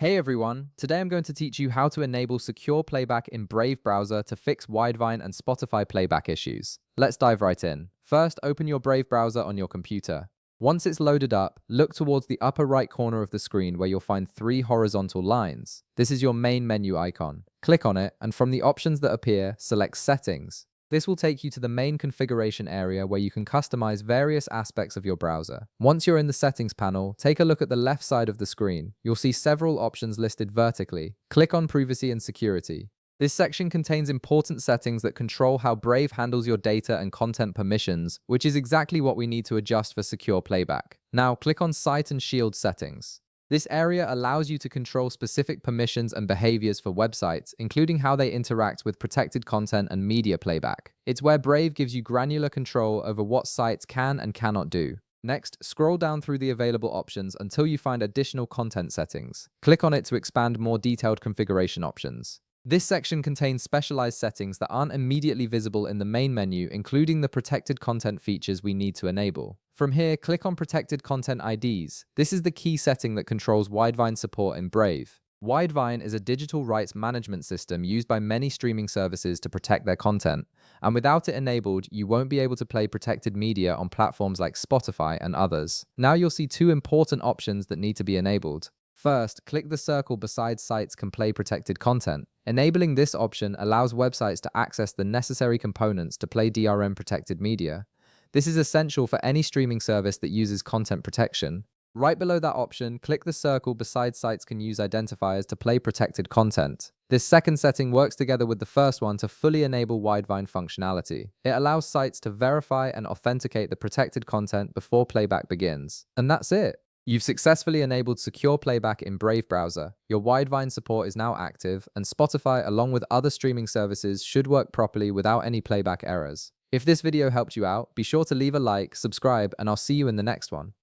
Hey everyone, today I'm going to teach you how to enable secure playback in Brave browser to fix Widevine and Spotify playback issues. Let's dive right in. First, open your Brave browser on your computer. Once it's loaded up, look towards the upper right corner of the screen where you'll find three horizontal lines. This is your main menu icon. Click on it, and from the options that appear, select Settings. This will take you to the main configuration area where you can customize various aspects of your browser. Once you're in the settings panel, take a look at the left side of the screen. You'll see several options listed vertically. Click on Privacy and Security. This section contains important settings that control how Brave handles your data and content permissions, which is exactly what we need to adjust for secure playback. Now, click on Site and Shield Settings. This area allows you to control specific permissions and behaviors for websites, including how they interact with protected content and media playback. It's where Brave gives you granular control over what sites can and cannot do. Next, scroll down through the available options until you find additional content settings. Click on it to expand more detailed configuration options. This section contains specialized settings that aren't immediately visible in the main menu, including the protected content features we need to enable. From here, click on Protected Content IDs. This is the key setting that controls Widevine support in Brave. Widevine is a digital rights management system used by many streaming services to protect their content, and without it enabled, you won't be able to play protected media on platforms like Spotify and others. Now you'll see two important options that need to be enabled. First, click the circle beside sites can play protected content. Enabling this option allows websites to access the necessary components to play DRM protected media. This is essential for any streaming service that uses content protection. Right below that option, click the circle beside sites can use identifiers to play protected content. This second setting works together with the first one to fully enable Widevine functionality. It allows sites to verify and authenticate the protected content before playback begins. And that's it. You've successfully enabled secure playback in Brave browser. Your Widevine support is now active, and Spotify, along with other streaming services, should work properly without any playback errors. If this video helped you out, be sure to leave a like, subscribe, and I'll see you in the next one.